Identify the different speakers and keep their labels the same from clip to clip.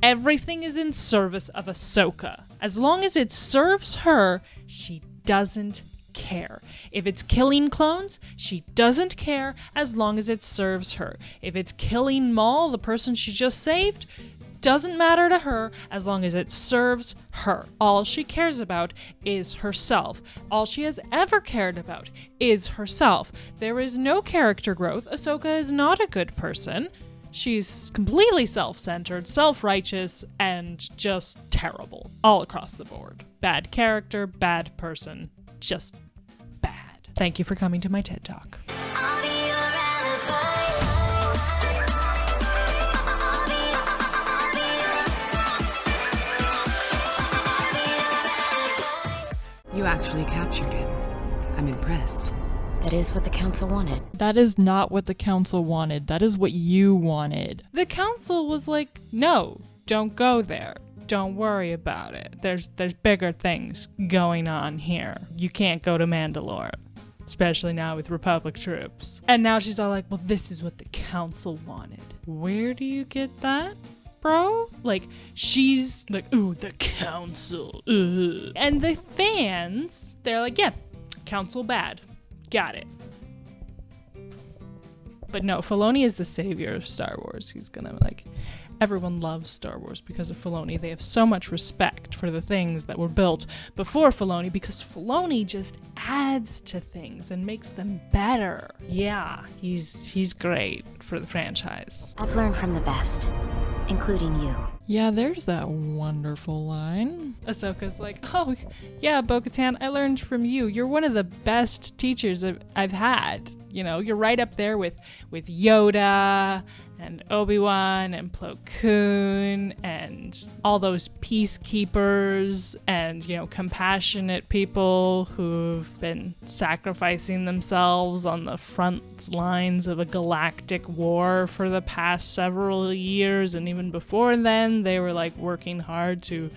Speaker 1: everything is in service of Ahsoka. As long as it serves her, she doesn't care. If it's killing clones, she doesn't care as long as it serves her. If it's killing Maul, the person she just saved, doesn't matter to her as long as it serves her. All she cares about is herself. All she has ever cared about is herself. There is no character growth. Ahsoka is not a good person. She's completely self-centered, self-righteous, and just terrible all across the board. Bad character, bad person, just bad. Thank you for coming to my TED Talk.
Speaker 2: You actually captured it. I'm impressed.
Speaker 3: That is what the council wanted.
Speaker 4: That is not what the council wanted. That is what you wanted.
Speaker 1: The council was like, no, don't go there. Don't worry about it. There's bigger things going on here. You can't go to Mandalore, especially now with Republic troops. And now she's all like, well, this is what the council wanted. Where do you get that, bro? Like, she's like, ooh, the council. Ugh. And the fans, they're like, yeah, council bad. Got it. But no, Filoni is the savior of Star Wars. He's gonna, like, everyone loves Star Wars because of Filoni. They have so much respect for the things that were built before Filoni because Filoni just adds to things and makes them better. Yeah, he's great for the franchise.
Speaker 3: I've learned from the best, including you.
Speaker 4: Yeah, there's that wonderful line.
Speaker 1: Ahsoka's like, oh, yeah, Bo-Katan, I learned from you. You're one of the best teachers I've had. You know, you're right up there with Yoda and Obi-Wan and Plo Koon and all those peacekeepers and, you know, compassionate people who've been sacrificing themselves on the front lines of a galactic war for the past several years. And even before then, they were like working hard to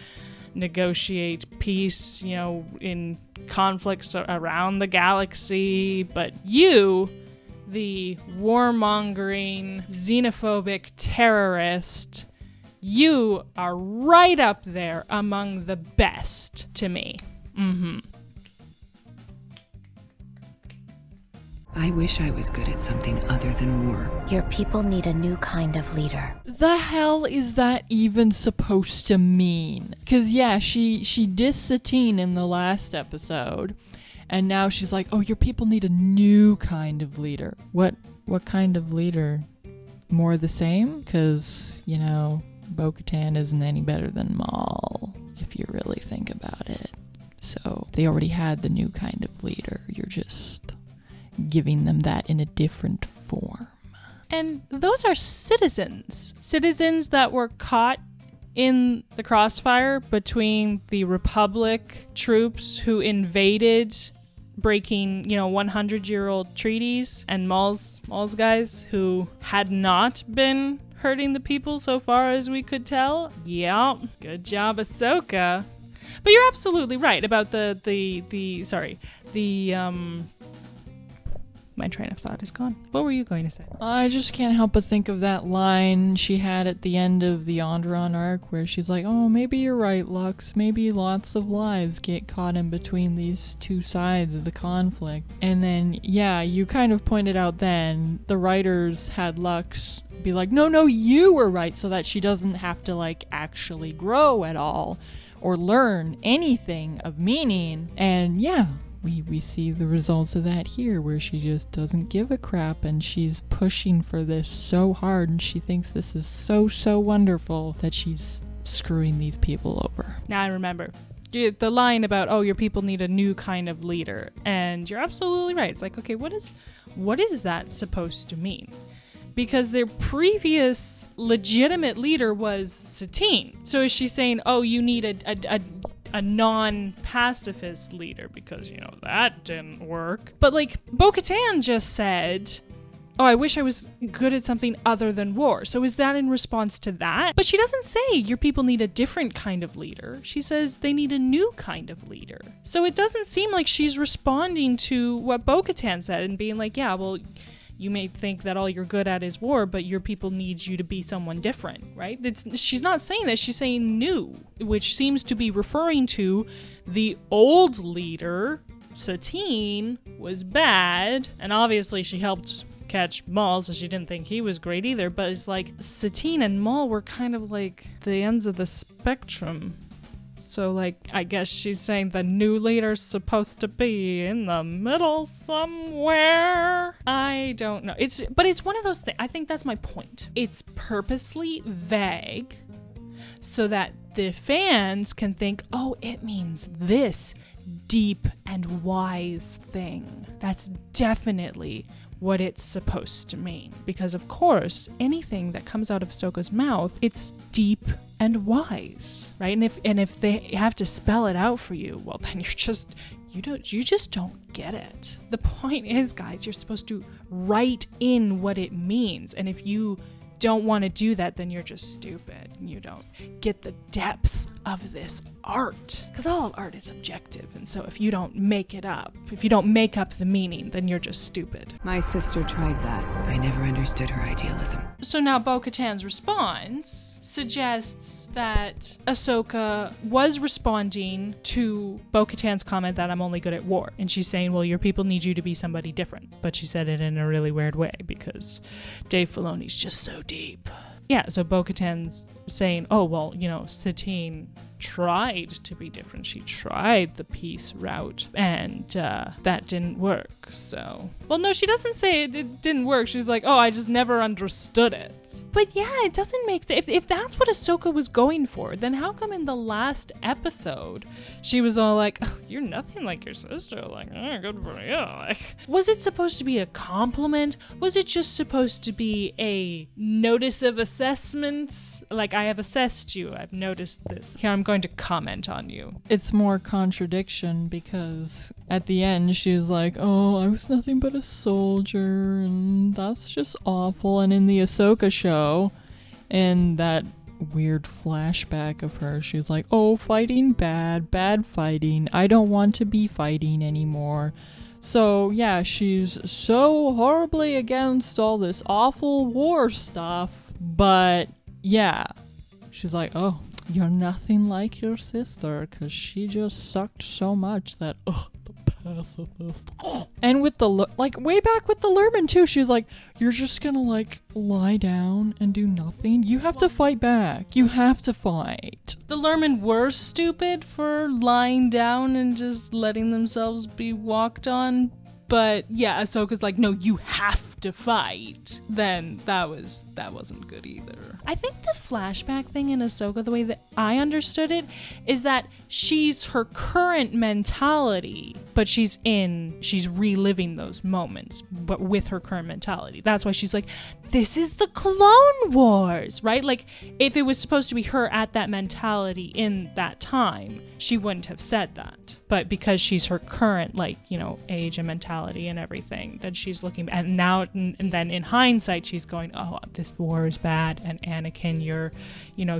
Speaker 1: negotiate peace, you know, in conflicts around the galaxy. But you, the warmongering, xenophobic terrorist, you are right up there among the best to me.
Speaker 2: I wish I was good at something other than war.
Speaker 3: Your people need a new kind of leader.
Speaker 4: The hell is that even supposed to mean? Because, yeah, she dissed Satine in the last episode, and now she's like, oh, your people need a new kind of leader. What kind of leader? More the same? Because, you know, Bo-Katan isn't any better than Maul, if you really think about it. So they already had the new kind of leader. You're just giving them that in a different form.
Speaker 1: And those are citizens that were caught in the crossfire between the Republic troops who invaded, breaking, 100-year-old treaties, and Maul's guys who had not been hurting the people so far as we could tell. Yeah, good job, Ahsoka. But you're absolutely right about my train of thought is gone. What were you going to say?
Speaker 4: I just can't help but think of that line she had at the end of the Onderon arc where she's like, oh, maybe you're right, Lux. Maybe lots of lives get caught in between these two sides of the conflict. And then, yeah, you kind of pointed out then the writers had Lux be like, no, you were right, so that she doesn't have to, like, actually grow at all or learn anything of meaning. And yeah, we see the results of that here, where she just doesn't give a crap and she's pushing for this so hard and she thinks this is so wonderful that she's screwing these people over.
Speaker 1: Now I remember the line about, oh, your people need a new kind of leader. And you're absolutely right. It's like, okay, what is that supposed to mean? Because their previous legitimate leader was Satine. So is she saying, oh, you need a non-pacifist leader because, that didn't work? But, like, Bo-Katan just said, oh, I wish I was good at something other than war. So is that in response to that? But she doesn't say your people need a different kind of leader. She says they need a new kind of leader. So it doesn't seem like she's responding to what Bo-Katan said and being like, yeah, well, you may think that all you're good at is war, but your people need you to be someone different, right? She's not saying that, she's saying new, which seems to be referring to the old leader, Satine, was bad, and obviously she helped catch Maul, so she didn't think he was great either, but it's like Satine and Maul were kind of like the ends of the spectrum. So, like, I guess she's saying the new leader's supposed to be in the middle somewhere. I don't know. But it's one of those things. I think that's my point. It's purposely vague so that the fans can think, oh, it means this deep and wise thing. That's definitely what it's supposed to mean. Because, of course, anything that comes out of Ahsoka's mouth, it's deep and wise, right? And if they have to spell it out for you, well, then you just don't get it. The point is, guys, you're supposed to write in what it means. And if you don't want to do that, then you're just stupid and you don't get the depth of this art. Because all art is subjective, and so if you don't make it up, if you don't make up the meaning, then you're just stupid.
Speaker 2: My sister tried that. I never understood her idealism.
Speaker 1: So now Bo-Katan's response suggests that Ahsoka was responding to Bo-Katan's comment that I'm only good at war. And she's saying, well, your people need you to be somebody different. But she said it in a really weird way because Dave Filoni's just so deep. Yeah, so Bo-Katan's saying, oh, well, Satine tried to be different. She tried the peace route, and that didn't work, so... Well, no, she doesn't say it didn't work. She's like, oh, I just never understood it. But yeah, it doesn't make sense. If that's what Ahsoka was going for, then how come in the last episode she was all like, oh, you're nothing like your sister, like, oh, good for you. Like, was it supposed to be a compliment? Was it just supposed to be a notice of assessment? Like, I have assessed you, I've noticed this. Here, I'm going to comment on you.
Speaker 4: It's more contradiction because at the end she's like, oh, I was nothing but a soldier and that's just awful. And in the Ahsoka show, and that weird flashback of her, she's like, oh, fighting bad fighting, I don't want to be fighting anymore. So yeah, she's so horribly against all this awful war stuff, but yeah, she's like, oh, you're nothing like your sister, because she just sucked so much that, ugh, the pacifist. And with the, way back with the Lurman too, she's like, you're just gonna, lie down and do nothing? You have to fight back. You have to fight.
Speaker 1: The Lurman were stupid for lying down and just letting themselves be walked on. But yeah, Ahsoka's like, no, you have to fight. Then that wasn't good either. I think the flashback thing in Ahsoka, the way that I understood it, is that she's her current mentality, but she's reliving those moments, but with her current mentality. That's why she's like, this is the Clone Wars, right? Like, if it was supposed to be her at that mentality in that time, she wouldn't have said that. But because she's her current, age and mentality and everything, then she's looking, and now, and then in hindsight, she's going, oh, this war is bad, and Anakin, you're,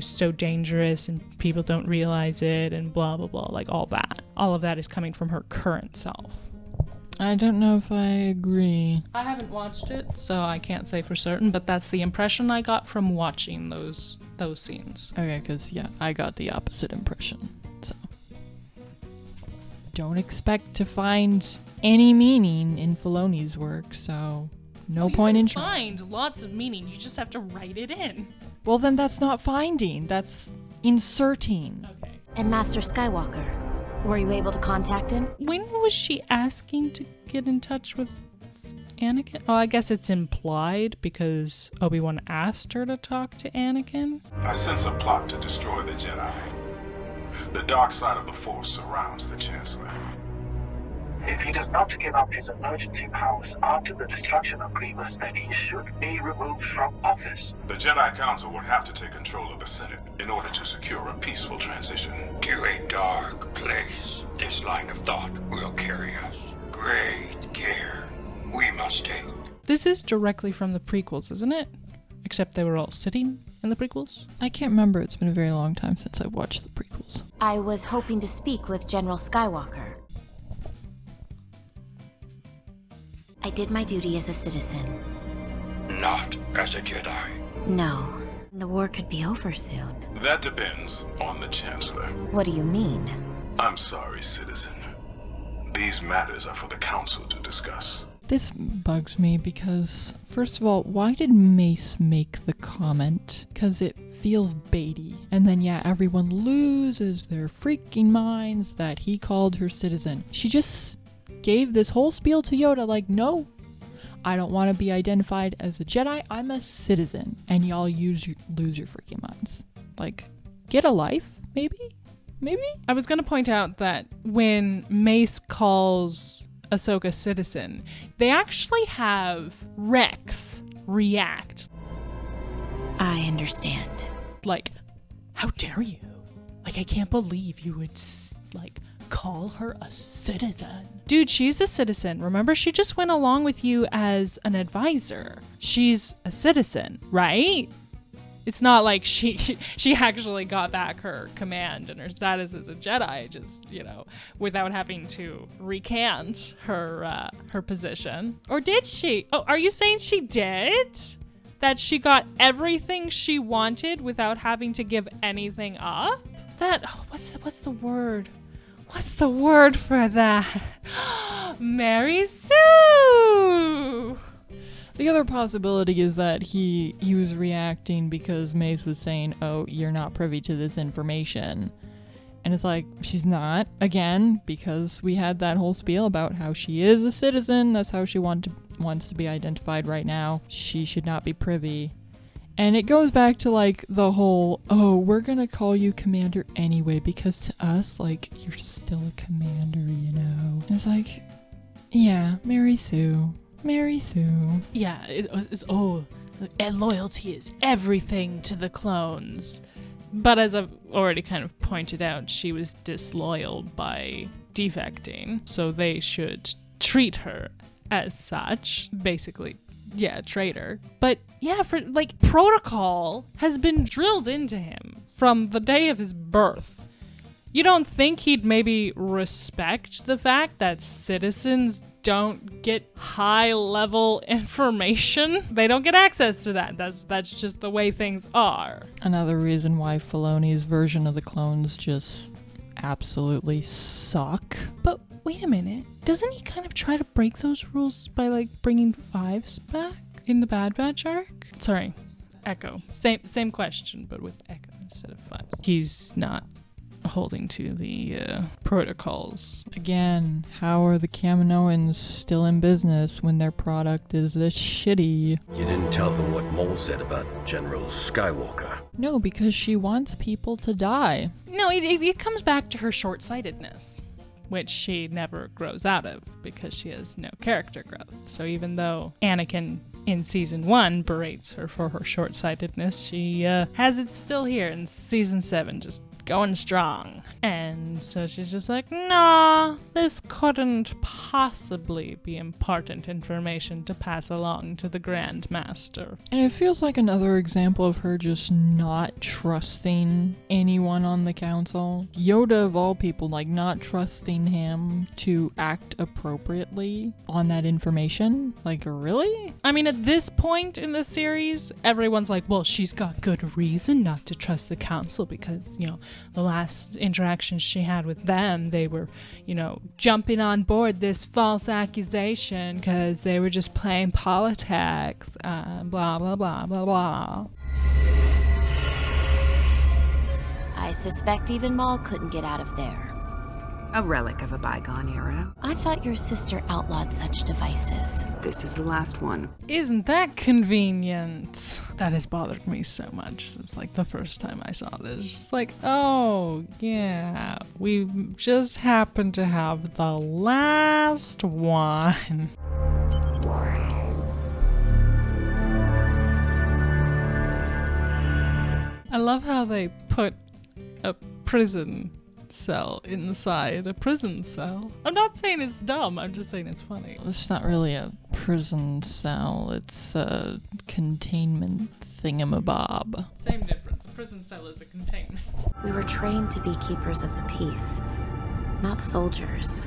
Speaker 1: so dangerous, and people don't realize it, and blah, blah, blah, all that. All of that is coming from her current self.
Speaker 4: I don't know if I agree.
Speaker 1: I haven't watched it, so I can't say for certain, but that's the impression I got from watching those scenes.
Speaker 4: Okay, because, yeah, I got the opposite impression, so. Don't expect to find any meaning in Filoni's work, so no point in trying.
Speaker 1: Find lots of meaning, you just have to write it in.
Speaker 4: Well, then that's not finding, that's inserting.
Speaker 1: Okay.
Speaker 3: And Master Skywalker, were you able to contact him?
Speaker 1: When was she asking to get in touch with Anakin? Oh, I guess it's implied because Obi-Wan asked her to talk to Anakin.
Speaker 5: I sense a plot to destroy the Jedi. The dark side of the Force surrounds the Chancellor.
Speaker 6: If he does not give up his emergency powers after the destruction of Grievous, then he should be removed from office.
Speaker 5: The Jedi Council would have to take control of the Senate in order to secure a peaceful transition.
Speaker 7: To a dark place. This line of thought will carry us. Great care we must take.
Speaker 1: This is directly from the prequels, isn't it? Except they were all sitting in the prequels?
Speaker 4: I can't remember. It's been a very long time since I've watched the prequels.
Speaker 3: I was hoping to speak with General Skywalker. I did my duty as a citizen.
Speaker 7: Not as a Jedi.
Speaker 3: No. The war could be over soon.
Speaker 5: That depends on the Chancellor.
Speaker 3: What do you mean?
Speaker 5: I'm sorry, citizen. These matters are for the Council to discuss.
Speaker 4: This bugs me because, first of all, why did Mace make the comment? Because it feels baity. And then, yeah, everyone loses their freaking minds that he called her citizen. She just gave this whole spiel to Yoda like, no, I don't want to be identified as a Jedi. I'm a citizen. And y'all lose your freaking minds. Like, get a life, maybe? Maybe?
Speaker 1: I was going to point out that when Mace calls Ahsoka citizen, they actually have Rex react.
Speaker 3: I understand.
Speaker 1: Like, how dare you? Like, I can't believe you would, call her a citizen. Dude, she's a citizen. Remember, she just went along with you as an advisor. She's a citizen, right? It's not like she actually got back her command and her status as a Jedi, just, without having to recant her position. Or did she? Oh, are you saying she did? That she got everything she wanted without having to give anything up? What's the word? What's the word for that? Mary Sue!
Speaker 4: The other possibility is that he was reacting because Mace was saying, oh, you're not privy to this information. And it's like, she's not, again, because we had that whole spiel about how she is a citizen. That's how she wants to be identified right now. She should not be privy. And it goes back to, the whole, oh, we're going to call you commander anyway, because to us, you're still a commander, And it's like, yeah, Mary Sue.
Speaker 1: Yeah, and loyalty is everything to the clones. But as I've already kind of pointed out, she was disloyal by defecting, so they should treat her as such. Basically, yeah, traitor. But yeah, protocol has been drilled into him from the day of his birth. You don't think he'd maybe respect the fact that citizens don't get high-level information? They don't get access to that. That's just the way things are.
Speaker 4: Another reason why Filoni's version of the clones just absolutely suck.
Speaker 1: But wait a minute. Doesn't he kind of try to break those rules by, bringing Fives back in the Bad Batch arc? Sorry, Echo. Same question, but with Echo instead of Fives. He's not holding to the protocols.
Speaker 4: Again, how are the Kaminoans still in business when their product is this shitty?
Speaker 8: You didn't tell them what Maul said about General Skywalker.
Speaker 4: No, because she wants people to die.
Speaker 1: No, it comes back to her short-sightedness, which she never grows out of because she has no character growth. So even though Anakin in season 1 berates her for her short-sightedness, she has it still here in season 7, just going strong. And so she's just like, nah, this couldn't possibly be important information to pass along to the Grand Master.
Speaker 4: And it feels like another example of her just not trusting anyone on the council. Yoda, of all people, not trusting him to act appropriately on that information. Really?
Speaker 1: I mean, at this point in the series, everyone's like, well, she's got good reason not to trust the council because, the last interactions she had with them, they were, jumping on board this false accusation because they were just playing politics, blah, blah, blah, blah, blah.
Speaker 3: I suspect even Maul couldn't get out of there.
Speaker 2: A relic of a bygone era.
Speaker 3: I thought your sister outlawed such devices.
Speaker 2: This is the last one.
Speaker 1: Isn't that convenient? That has bothered me so much since the first time I saw this. Just oh yeah, we just happen to have the last one. I love how they put a prison cell inside a prison cell. I'm not saying it's dumb, I'm just saying it's funny.
Speaker 4: It's not really a prison cell, it's a containment thingamabob.
Speaker 1: Same difference. A prison cell is a containment.
Speaker 3: We were trained to be keepers of the peace, not soldiers.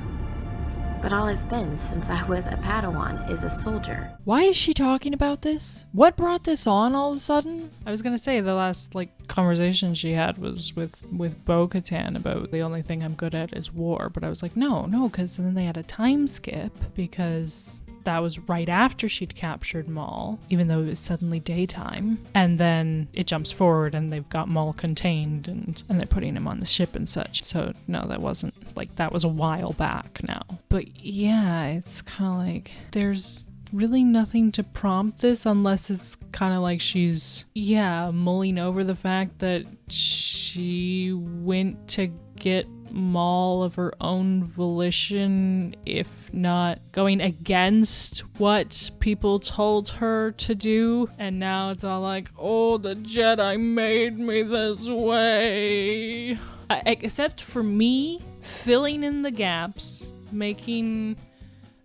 Speaker 3: But all I've been since I was a Padawan is a soldier.
Speaker 4: Why is she talking about this? What brought this on all of a sudden?
Speaker 1: I was gonna say the last conversation she had was with Bo-Katan about the only thing I'm good at is war, but I was like, no, because then they had a time skip because that was right after she'd captured Maul, even though it was suddenly daytime. And then it jumps forward and they've got Maul contained and they're putting him on the ship and such. So no, that wasn't that was a while back now. But yeah, it's kind of like there's really nothing to prompt this unless it's kind of like she's, mulling over the fact that she went to get Maul of her own volition, if not going against what people told her to do. And now it's all like, oh, the Jedi made me this way. Except for me filling in the gaps, making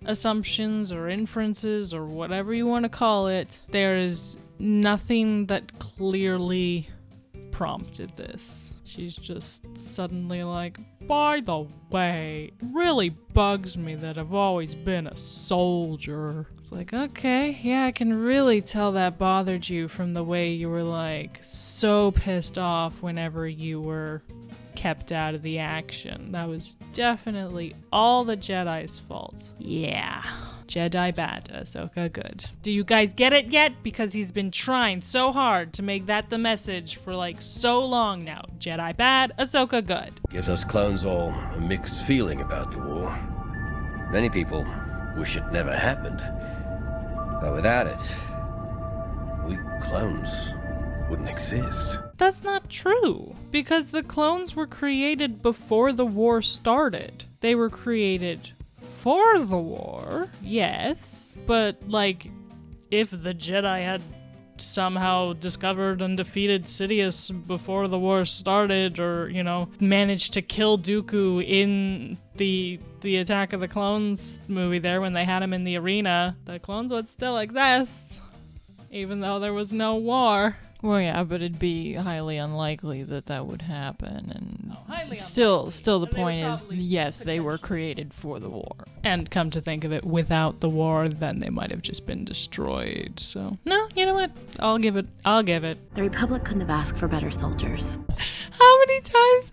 Speaker 1: assumptions or inferences or whatever you want to call it, there is nothing that clearly prompted this. She's just suddenly like, by the way, it really bugs me that I've always been a soldier. It's like, okay, yeah, I can really tell that bothered you from the way you were so pissed off whenever you were kept out of the action. That was definitely all the Jedi's fault. Yeah. Jedi bad, Ahsoka good. Do you guys get it yet? Because he's been trying so hard to make that the message for so long now. Jedi bad, Ahsoka good.
Speaker 8: Gives us clones all a mixed feeling about the war. Many people wish it never happened. But without it, we clones wouldn't exist.
Speaker 1: That's not true, because the clones were created before the war started. They were created for the war, yes, but if the Jedi had somehow discovered and defeated Sidious before the war started, or managed to kill Dooku in the Attack of the Clones movie there when they had him in the arena, the clones would still exist, even though there was no war.
Speaker 4: Well, yeah, but it'd be highly unlikely that would happen, and
Speaker 1: highly
Speaker 4: still the
Speaker 1: And
Speaker 4: point
Speaker 1: they were
Speaker 4: is,
Speaker 1: probably
Speaker 4: yes, they were created for the war.
Speaker 1: And come to think of it, without the war, then they might have just been destroyed. So, no, you know what? I'll give it.
Speaker 3: The Republic couldn't have asked for better soldiers.
Speaker 1: How many times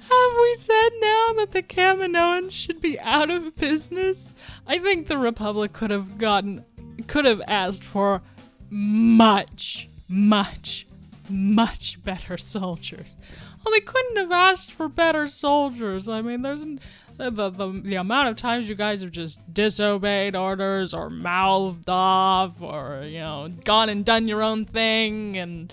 Speaker 1: have we said now that the Kaminoans should be out of business? I think the Republic could have asked for much better soldiers. Well, they couldn't have asked for better soldiers. I mean, there's the amount of times you guys have just disobeyed orders or mouthed off or, gone and done your own thing and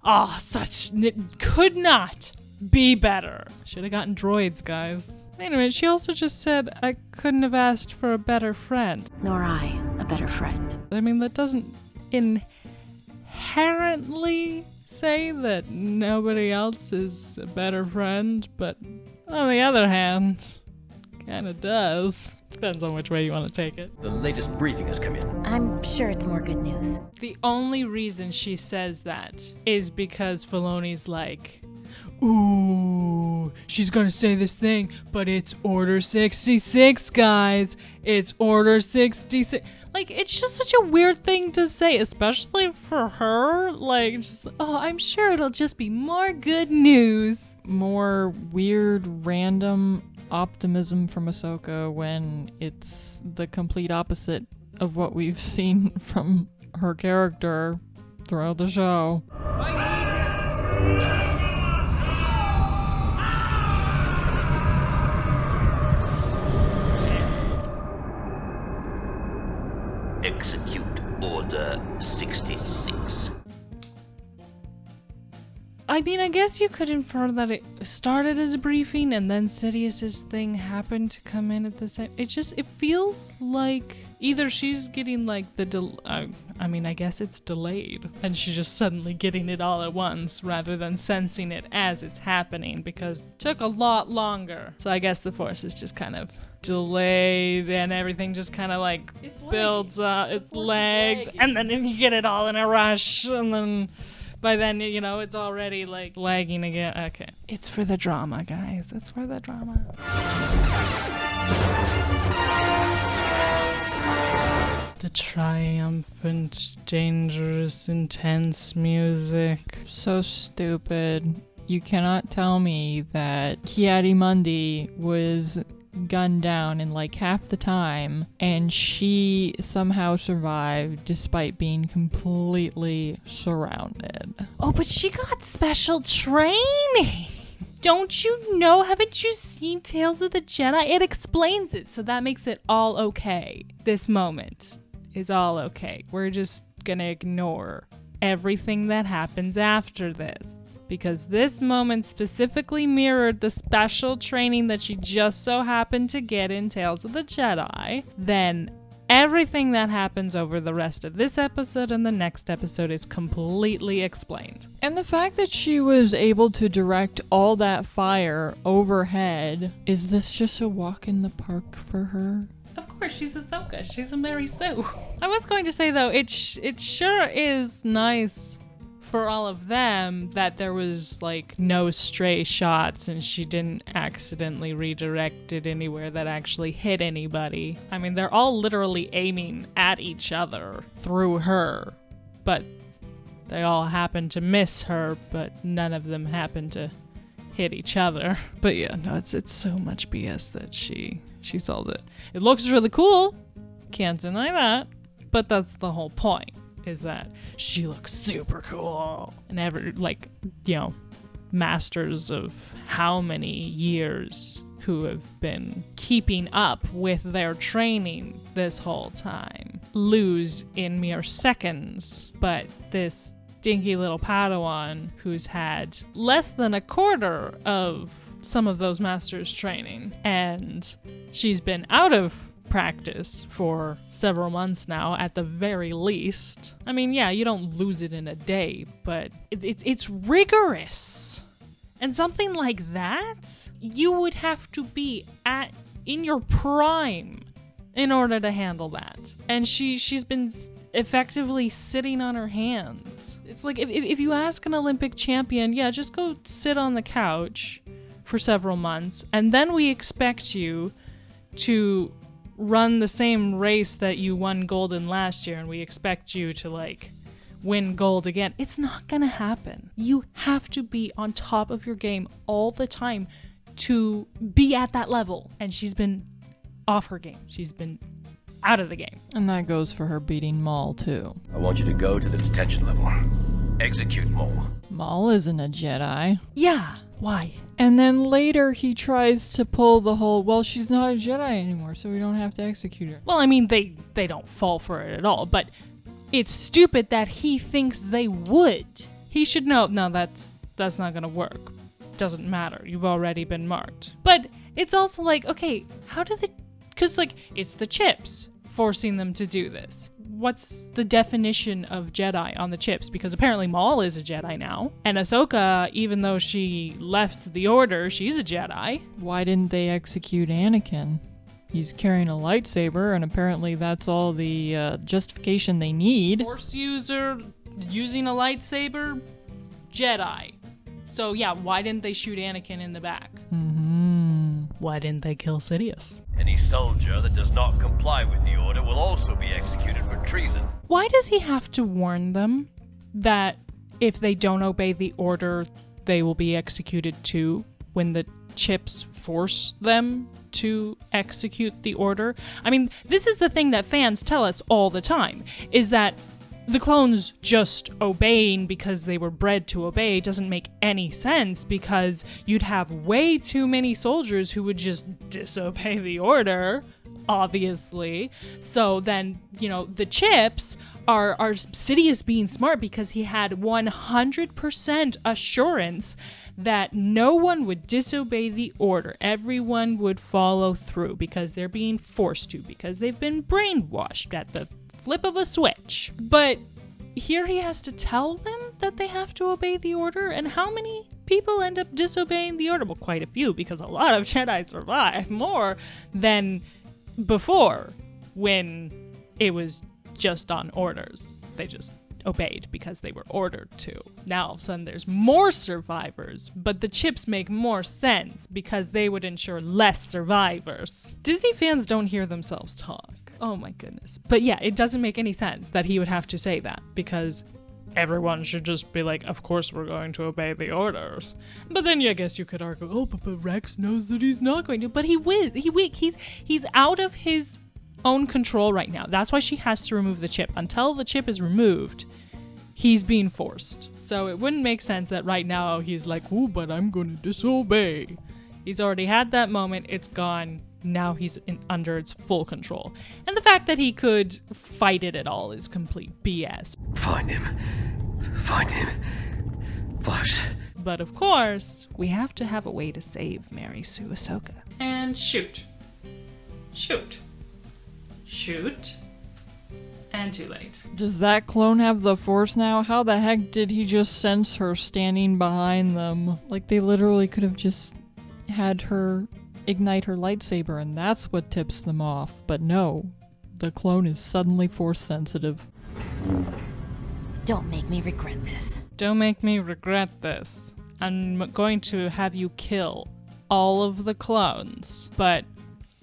Speaker 1: it could not be better. Should have gotten droids, guys. Wait a minute, she also just said I couldn't have asked for a better friend.
Speaker 3: Nor I, a better friend.
Speaker 1: I mean, that doesn't inherently say that nobody else is a better friend, but on the other hand, kind of does. Depends on which way you want to take it.
Speaker 8: The latest briefing has come in.
Speaker 3: I'm sure it's more good news.
Speaker 1: The only reason she says that is because Filoni's like, ooh, she's gonna say this thing, but it's Order 66, guys. It's Order 66. It's just such a weird thing to say, especially for her. I'm sure it'll just be more good news.
Speaker 4: More weird, random optimism from Ahsoka when it's the complete opposite of what we've seen from her character throughout the show.
Speaker 9: Execute Order 66.
Speaker 1: I mean, I guess you could infer that it started as a briefing and then Sidious's thing happened to come in at the same. It feels like either she's getting I guess it's delayed and she's just suddenly getting it all at once rather than sensing it as it's happening because it took a lot longer. So I guess the Force is just kind of delayed and everything just kind of builds up, its legs, and then you get it all in a rush and then by then, it's already lagging again. Okay. It's for the drama, guys. It's for the drama. The triumphant, dangerous, intense music.
Speaker 4: So stupid. You cannot tell me that Ki-Adi-Mundi was gunned down in like half the time and she somehow survived despite being completely surrounded.
Speaker 1: Oh, but she got special training. Don't you know? Haven't you seen Tales of the Jedi? It explains it, so that makes it all okay. This moment is all okay. We're just gonna ignore everything that happens after this, because this moment specifically mirrored the special training that she just so happened to get in Tales of the Jedi. Then everything that happens over the rest of this episode and the next episode is completely explained.
Speaker 4: And the fact that she was able to direct all that fire overhead, is this just a walk in the park for her?
Speaker 1: Of course, she's Ahsoka. She's a Mary Sue. I was going to say, though, it sure is nice for all of them that there was, like, no stray shots and she didn't accidentally redirect it anywhere that actually hit anybody. I mean, they're all literally aiming at each other through her, but they all happen to miss her, but none of them happen to hit each other. But yeah, no, it's so much BS that she sold it. It looks really cool, can't deny that, but that's the whole point, is that she looks super cool. And masters of how many years who have been keeping up with their training this whole time lose in mere seconds. But this dinky little Padawan who's had less than a quarter of some of those masters' training, and she's been out of practice for several months now at the very least. I mean, yeah, you don't lose it in a day, but it's rigorous. And something like that, you would have to be in your prime in order to handle that. And she's been effectively sitting on her hands. It's like if you ask an Olympic champion, yeah, just go sit on the couch for several months, and then we expect you to run the same race that you won gold in last year, and we expect you to, like, win gold again. It's not gonna happen. You have to be on top of your game all the time to be at that level. And she's been off her game. She's been out of the game.
Speaker 4: And that goes for her beating Maul, too.
Speaker 8: I want you to go to the detention level. Execute Maul.
Speaker 4: Maul isn't a Jedi.
Speaker 1: Yeah. Why?
Speaker 4: And then later he tries to pull the whole, well, she's not a Jedi anymore, so we don't have to execute her.
Speaker 1: Well, I mean, they don't fall for it at all, but it's stupid that he thinks they would. He should know, no, that's not gonna work. Doesn't matter. You've already been marked. But it's also like, okay, how do because, like, it's the chips forcing them to do this. What's the definition of Jedi on the chips? Because apparently Maul is a Jedi now. And Ahsoka, even though she left the Order, she's a Jedi.
Speaker 4: Why didn't they execute Anakin? He's carrying a lightsaber, and apparently that's all the justification they need.
Speaker 1: Force user, using a lightsaber, Jedi. So yeah, why didn't they shoot Anakin in the back? Why didn't they kill Sidious?
Speaker 8: Any soldier that does not comply with the order will also be executed for treason.
Speaker 1: Why does he have to warn them that if they don't obey the order, they will be executed too, when the chips force them to execute the order? I mean, this is the thing that fans tell us all the time, is that the clones just obeying because they were bred to obey doesn't make any sense, because you'd have way too many soldiers who would just disobey the order, obviously. So then, the chips are Sidious being smart because he had 100% assurance that no one would disobey the order. Everyone would follow through because they're being forced to, because they've been brainwashed at the flip of a switch. But here he has to tell them that they have to obey the order. And how many people end up disobeying the order? Well, quite a few, because a lot of Jedi survive, more than before when it was just on orders. They just obeyed because they were ordered to. Now all of a sudden there's more survivors, but the chips make more sense because they would ensure less survivors. Disney fans don't hear themselves talk. Oh my goodness. But yeah, it doesn't make any sense that he would have to say that because everyone should just be like, of course we're going to obey the orders. But then I guess you could argue, oh, but Rex knows that he's not going to. But he's out of his own control right now. That's why she has to remove the chip. Until the chip is removed, he's being forced. So it wouldn't make sense that right now he's like, oh, but I'm going to disobey. He's already had that moment. It's gone. Now he's under its full control. And the fact that he could fight it at all is complete BS.
Speaker 8: Find him. Find him. What?
Speaker 1: But of course, we have to have a way to save Mary Sue Ahsoka. And shoot. And too late.
Speaker 4: Does that clone have the Force now? How the heck did he just sense her standing behind them? Like, they literally could have just had her ignite her lightsaber and that's what tips them off. But no, the clone is suddenly Force sensitive.
Speaker 3: Don't make me regret this.
Speaker 1: Don't make me regret this. I'm going to have you kill all of the clones, but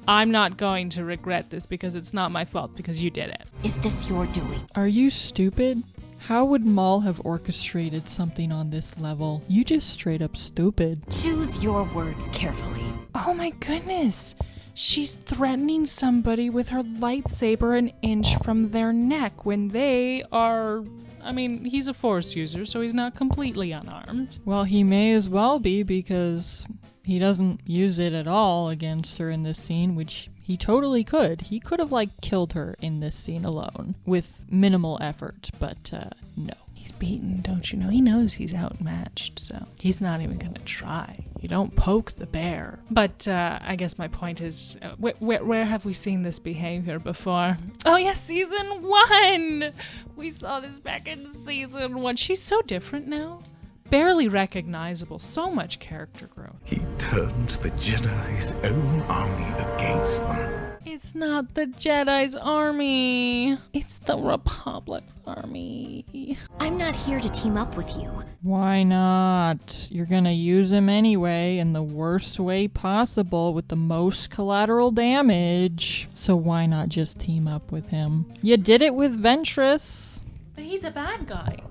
Speaker 1: I'm not going to regret this because it's not my fault because you did it.
Speaker 3: Is this your doing?
Speaker 4: Are you stupid? How would Maul have orchestrated something on this level? You just straight up stupid.
Speaker 3: Choose your words carefully.
Speaker 1: Oh my goodness. She's threatening somebody with her lightsaber an inch from their neck when they are... I mean, he's a Force user, so he's not completely unarmed.
Speaker 4: Well, he may as well be because he doesn't use it at all against her in this scene, which he totally could. He could have, killed her in this scene alone with minimal effort, but no.
Speaker 1: He's beaten, don't you know? He knows he's outmatched, so he's not even going to try. You don't poke the bear. But I guess my point is, where have we seen this behavior before? Oh yeah, season 1! We saw this back in season 1. She's so different now. Barely recognizable. So much character growth.
Speaker 5: He turned the Jedi's own army against them.
Speaker 1: It's not the Jedi's army. It's the Republic's army.
Speaker 3: I'm not here to team up with you.
Speaker 4: Why not? You're gonna use him anyway in the worst way possible with the most collateral damage. So why not just team up with him? You did it with Ventress.
Speaker 1: But he's a bad guy.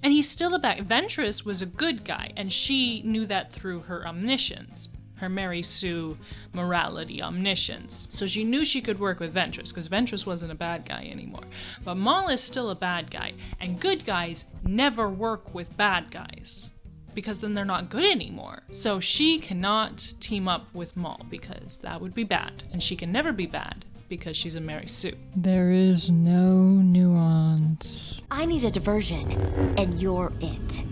Speaker 1: And he's still a bad... Ventress was a good guy, and she knew that through her omniscience. Her Mary Sue morality omniscience. So she knew she could work with Ventress, because Ventress wasn't a bad guy anymore. But Maul is still a bad guy, and good guys never work with bad guys, because then they're not good anymore. So she cannot team up with Maul, because that would be bad. And she can never be bad, because she's a Mary Sue.
Speaker 4: There is no nuance.
Speaker 3: I need a diversion, and you're it.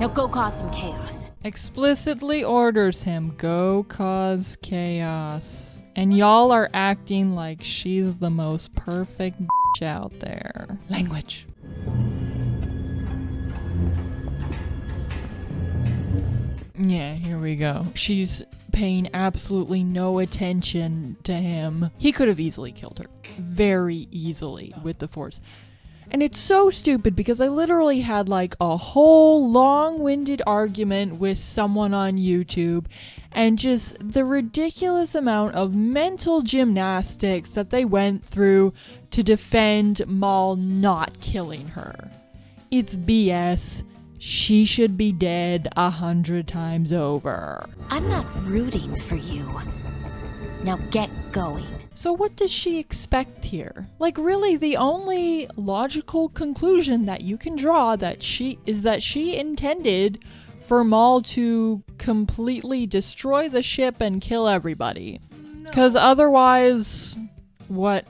Speaker 3: Now go cause some chaos.
Speaker 4: Explicitly orders him, go cause chaos. And y'all are acting like she's the most perfect bitch out there.
Speaker 1: Language.
Speaker 4: Yeah, here we go. She's paying absolutely no attention to him. He could have easily killed her. Very easily with the Force. And it's so stupid because I literally had a whole long-winded argument with someone on YouTube and just the ridiculous amount of mental gymnastics that they went through to defend Maul not killing her. It's BS. She should be dead 100 times over.
Speaker 3: I'm not rooting for you. Now get going.
Speaker 4: So what does she expect here? Really, the only logical conclusion that you can draw that she intended for Maul to completely destroy the ship and kill everybody. Because otherwise, what?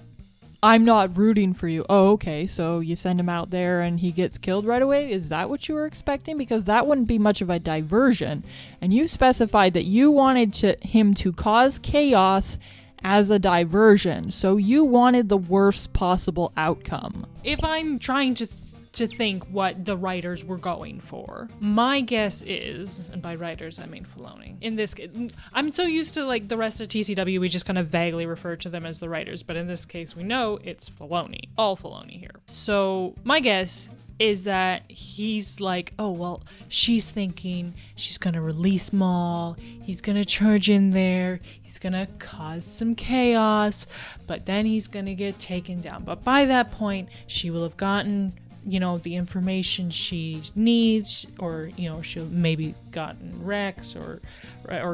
Speaker 4: I'm not rooting for you. Oh, okay, so you send him out there and he gets killed right away? Is that what you were expecting? Because that wouldn't be much of a diversion. And you specified that you wanted him to cause chaos as a diversion. So you wanted the worst possible outcome.
Speaker 1: If I'm trying to to think what the writers were going for. My guess is, and by writers I mean Filoni. In this case, I'm so used to like the rest of TCW, we just kind of vaguely refer to them as the writers, but in this case we know it's Filoni. All Filoni here. So my guess is that he's like, oh, well, she's thinking she's gonna release Maul, he's gonna charge in there, he's gonna cause some chaos, but then he's gonna get taken down. But by that point, she will have gotten, you know, the information she needs, or, you know, she'll maybe gotten Rex, or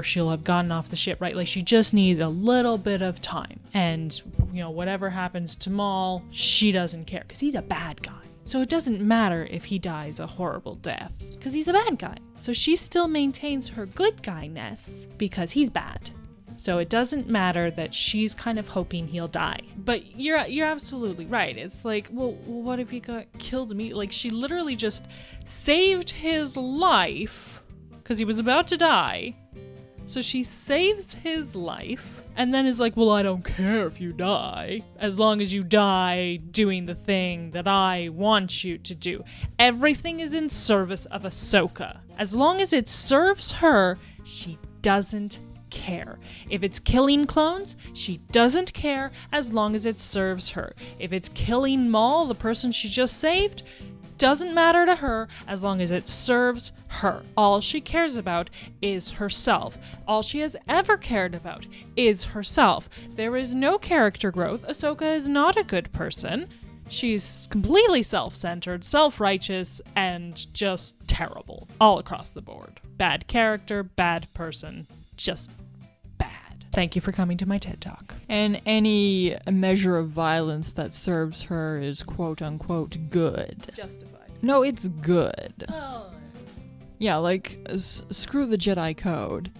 Speaker 1: she'll have gotten off the ship, right? Like, she just needs a little bit of time. And, you know, whatever happens to Maul, she doesn't care, because he's a bad guy. So it doesn't matter if he dies a horrible death, because he's a bad guy. So she still maintains her good guy-ness because he's bad. So it doesn't matter that she's kind of hoping he'll die. But you're absolutely right. It's like, well, what if he got killed immediately? Like, she literally just saved his life because he was about to die. So she saves his life and then is like, well, I don't care if you die, as long as you die doing the thing that I want you to do. Everything is in service of Ahsoka. As long as it serves her, she doesn't care. If it's killing clones, she doesn't care as long as it serves her. If it's killing Maul, the person she just saved, doesn't matter to her as long as it serves her. All she cares about is herself. All she has ever cared about is herself. There is no character growth. Ahsoka is not a good person. She's completely self-centered, self-righteous, and just terrible all across the board. Bad character, bad person, just bad. Thank you for coming to my TED Talk.
Speaker 4: And any measure of violence that serves her is quote-unquote good.
Speaker 1: Justified.
Speaker 4: No, it's good.
Speaker 1: Oh.
Speaker 4: Yeah, like, screw the Jedi Code.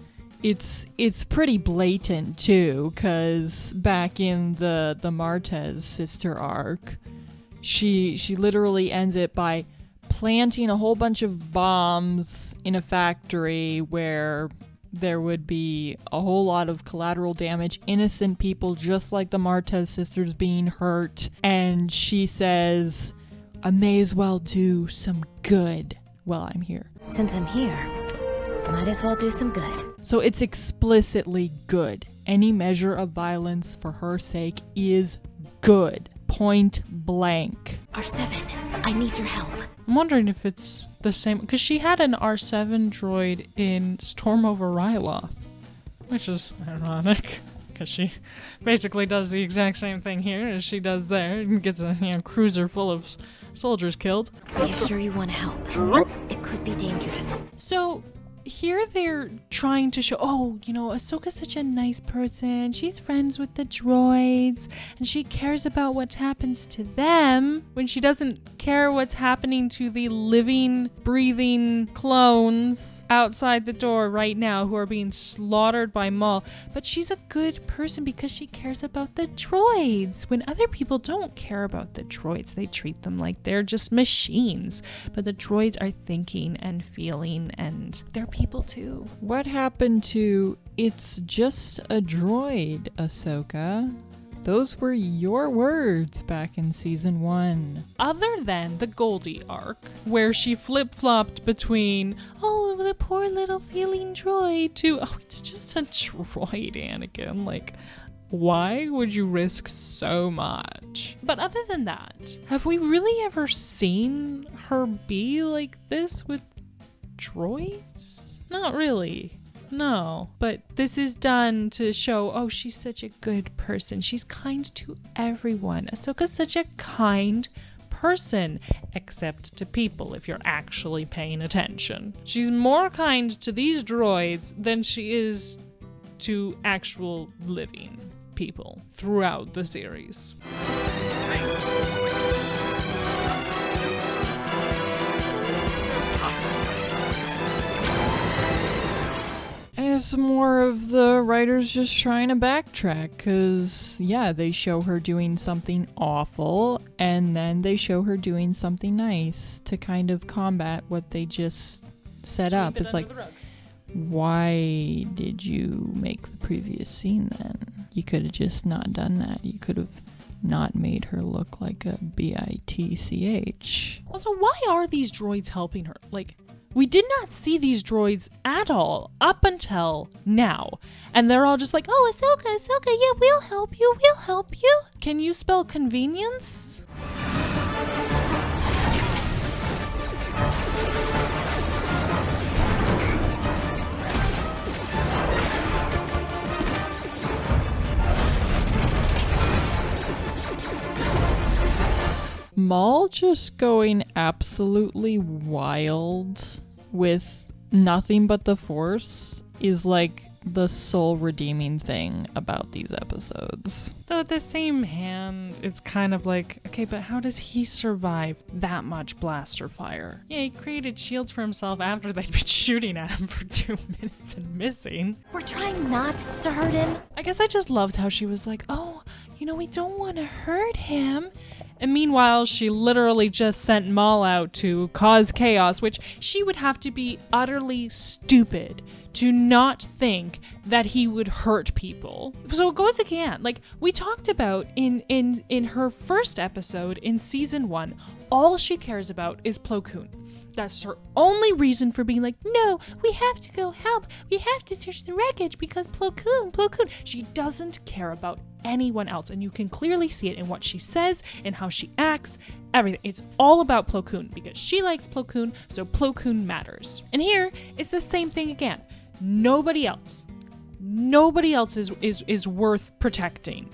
Speaker 4: It's pretty blatant, too, because back in the Martez sister arc, she literally ends it by planting a whole bunch of bombs in a factory where there would be a whole lot of collateral damage, innocent people just like the Martez sisters being hurt, and she says, I may as well do some good while I'm here.
Speaker 3: Since I'm here, might as well do some good.
Speaker 4: So it's explicitly good. Any measure of violence for her sake is good. Point blank.
Speaker 3: R7, I need your help.
Speaker 1: I'm wondering if it's the same, because she had an R7 droid in Storm Over Ryloth, which is ironic, because she basically does the exact same thing here as she does there, and gets a cruiser full of soldiers killed.
Speaker 3: Are you sure you want to help? It could be dangerous.
Speaker 1: So here they're trying to show, oh, Ahsoka's such a nice person. She's friends with the droids, and she cares about what happens to them when she doesn't care what's happening to the living, breathing clones outside the door right now who are being slaughtered by Maul. But she's a good person because she cares about the droids. When other people don't care about the droids, they treat them like they're just machines. But the droids are thinking and feeling, and they're people too.
Speaker 4: What happened to "it's just a droid," Ahsoka? Those were your words back in season 1.
Speaker 1: Other than the Goldie arc, where she flip-flopped between, oh, the poor little feeling droid, to, oh, it's just a droid, Anakin. Like, why would you risk so much? But other than that, have we really ever seen her be like this with droids? Not really. No. But this is done to show, oh, she's such a good person. She's kind to everyone. Ahsoka's such a kind person, except to people, if you're actually paying attention. She's more kind to these droids than she is to actual living people throughout the series.
Speaker 4: It's more of the writers just trying to backtrack, because, yeah, they show her doing something awful, and then they show her doing something nice to kind of combat what they just set up. It's like, why did you make the previous scene then? You could have just not done that. You could have not made her look like a bitch.
Speaker 1: Also, why are these droids helping her? Like, we did not see these droids at all up until now. And they're all just like, oh, Ahsoka, yeah, we'll help you. Can you spell convenience?
Speaker 4: Maul just going absolutely wild with nothing but the Force is like the sole redeeming thing about these episodes.
Speaker 1: So at the same hand, it's kind of like, okay, but how does he survive that much blaster fire? Yeah, he created shields for himself after they'd been shooting at him for 2 minutes and missing.
Speaker 3: We're trying not to hurt him.
Speaker 1: I guess I just loved how she was like, oh, we don't want to hurt him. And meanwhile, she literally just sent Maul out to cause chaos, which she would have to be utterly stupid to not think that he would hurt people. So it goes again. Like we talked about in her first episode in season 1, all she cares about is Plo Koon. That's her only reason for being like, no, we have to go help. We have to search the wreckage because Plo Koon. She doesn't care about anyone else. And you can clearly see it in what she says and how she acts, everything. It's all about Plo Koon because she likes Plo Koon, so Plo Koon matters. And here, it's the same thing again. Nobody else is worth protecting.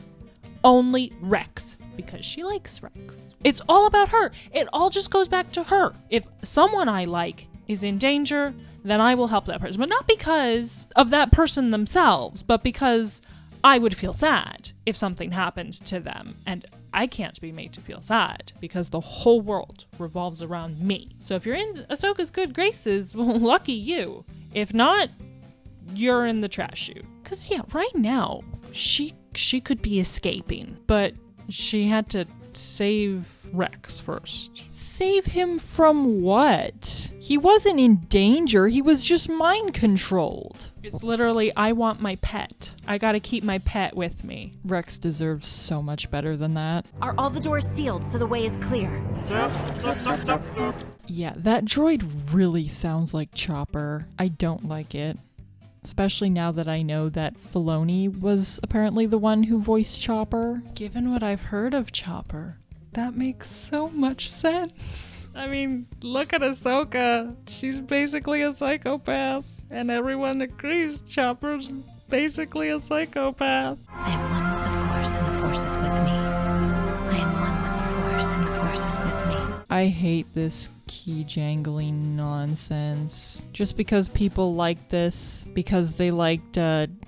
Speaker 1: Only Rex, because she likes Rex. It's all about her. It all just goes back to her. If someone I like is in danger, then I will help that person. But not because of that person themselves, but because I would feel sad if something happened to them. And I can't be made to feel sad because the whole world revolves around me. So if you're in Ahsoka's good graces, well, lucky you. If not, you're in the trash chute. Because, yeah, right now, she could be escaping, but she had to save Rex first.
Speaker 4: Save him from what? He wasn't in danger. He was just mind controlled.
Speaker 1: It's literally, I want my pet. I gotta keep my pet with me.
Speaker 4: Rex deserves so much better than that.
Speaker 3: Are all the doors sealed so the way is clear?
Speaker 4: Yeah, that droid really sounds like Chopper. I don't like it. Especially now that I know that Filoni was apparently the one who voiced Chopper.
Speaker 1: Given what I've heard of Chopper, that makes so much sense. I mean, look at Ahsoka. She's basically a psychopath. And everyone agrees Chopper's basically a psychopath.
Speaker 3: I am one with the Force and the Force is with me. I am one with the Force and the Force is with me.
Speaker 4: I hate this key jangling nonsense. Just because people like this, because they liked,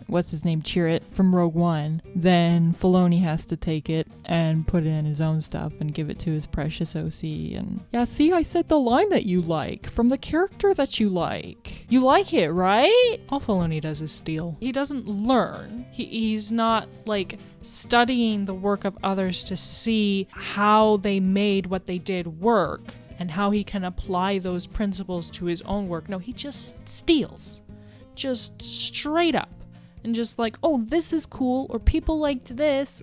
Speaker 4: what's his name, Chirrut from Rogue One, then Filoni has to take it and put it in his own stuff and give it to his precious OC. And yeah, see, I said the line that you like from the character that you like. You like it, right?
Speaker 1: All Filoni does is steal. He doesn't learn. He's not, like, studying the work of others to see how they made what they did work and how he can apply those principles to his own work. No, he just steals. Just straight up. And just like, oh, this is cool, or people liked this,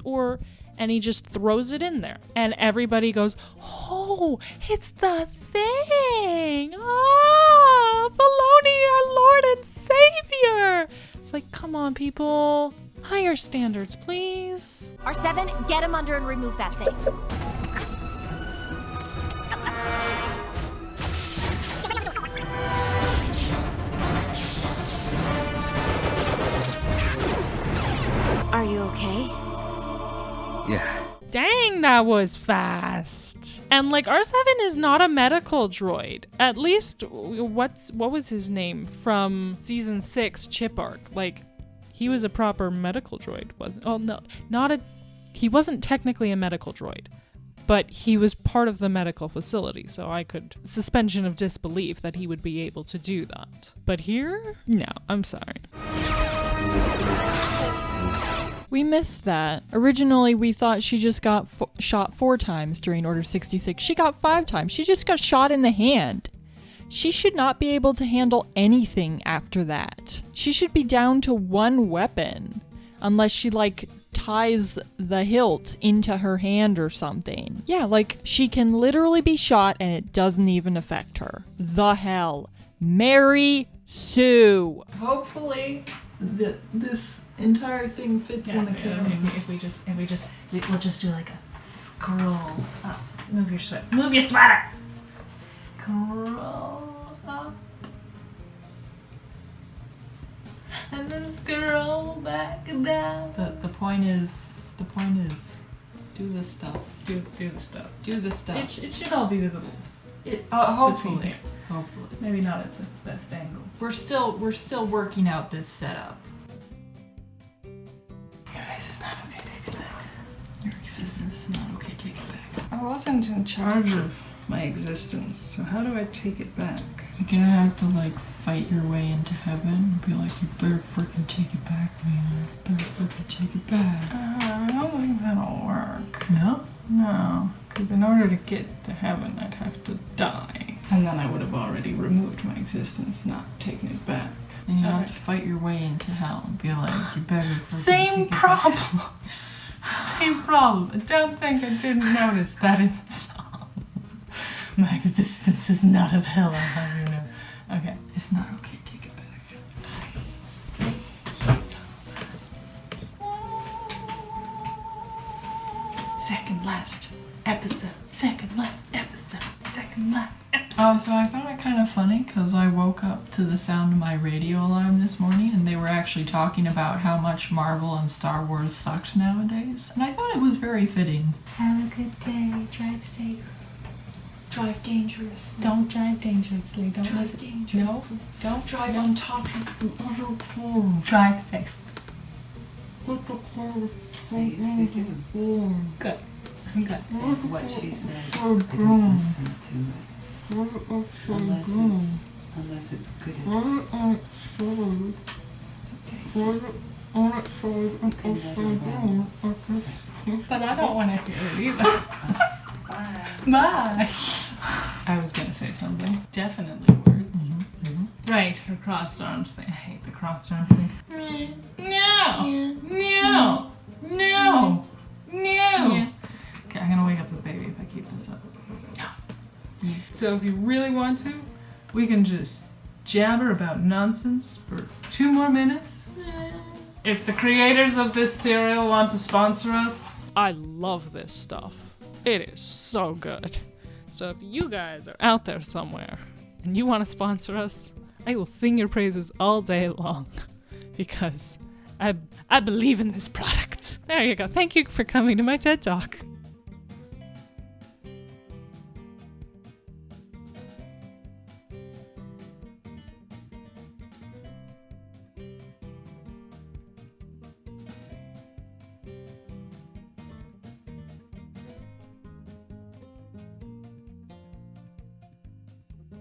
Speaker 1: and he just throws it in there. And everybody goes, oh, it's the thing. Oh, Filoni, our Lord and Savior. It's like, come on, people. Higher standards, please.
Speaker 3: R7, get him under and remove that thing. Are you okay?
Speaker 8: Yeah.
Speaker 1: Dang, that was fast. And like R7 is not a medical droid. At least what was his name from season 6 Chip Arc? Like he was a proper medical droid, wasn't? Oh no, he wasn't technically a medical droid, but he was part of the medical facility, so I could suspension of disbelief that he would be able to do that. But here, no, I'm sorry.
Speaker 4: We missed that. Originally, we thought she just got shot 4 times during Order 66. She got 5 times. She just got shot in the hand. She should not be able to handle anything after that. She should be down to 1 weapon. Unless she, like, ties the hilt into her hand or something. Yeah, like she can literally be shot and it doesn't even affect her. The hell. Mary Sue. Hopefully this entire thing fits in the camera.
Speaker 1: We'll just do like a scroll up. Move your sweater. Move your sweater. Scroll up. And then scroll back down.
Speaker 4: The point is, do this stuff.
Speaker 1: Do the stuff.
Speaker 4: Do the stuff.
Speaker 1: It should all be visible.
Speaker 4: Hopefully.
Speaker 1: Maybe not at the best angle.
Speaker 4: We're still working out this setup.
Speaker 1: Your face is not okay, take it back.
Speaker 4: Your existence is not okay, take it back.
Speaker 1: I wasn't in charge of my existence, so how do I take it back?
Speaker 4: You're gonna have to like fight your way into heaven and be like, you better freaking take it back, man. You better freaking take it back.
Speaker 1: I don't think that'll work.
Speaker 4: No?
Speaker 1: No, because in order to get to heaven, I'd have to die. And then I would have already removed my existence, not taken it back.
Speaker 4: And you have to fight your way into hell and be like, you better freaking
Speaker 1: Same
Speaker 4: take it
Speaker 1: problem.
Speaker 4: back.
Speaker 1: Same problem. I don't think I didn't notice that in song. My existence is not of hell, I'll have you know. Okay.
Speaker 4: It's not okay, take it back.
Speaker 1: Second last episode.
Speaker 4: Oh, so I found it kind of funny because I woke up to the sound of my radio alarm this morning and they were actually talking about how much Marvel and Star Wars sucks nowadays. And I thought it was very fitting.
Speaker 1: Have a good day. Drive safe.
Speaker 4: Drive dangerously.
Speaker 1: Don't drive dangerously. Don't
Speaker 4: Drive
Speaker 1: listen.
Speaker 4: dangerously.
Speaker 1: No, don't
Speaker 4: Drive on top of the other car.
Speaker 1: drive safe.
Speaker 4: Put the car
Speaker 1: Good. I'm good.
Speaker 2: What she says,
Speaker 4: Oh,
Speaker 2: I don't listen to it. Unless it's good enough.
Speaker 1: But I don't want to hear it either. Bye. I was gonna say something. Definitely words. Right, her crossed arms thing. I hate the crossed arms thing. No. Okay, I'm gonna wake up the baby if I keep this up. No. So if you really want to, we can just jabber about nonsense for 2 more minutes. If the creators of this cereal want to sponsor us, I love this stuff. It is so good. So if you guys are out there somewhere and you want to sponsor us, I will sing your praises all day long because I believe in this product. There you go. Thank you for coming to my TED Talk.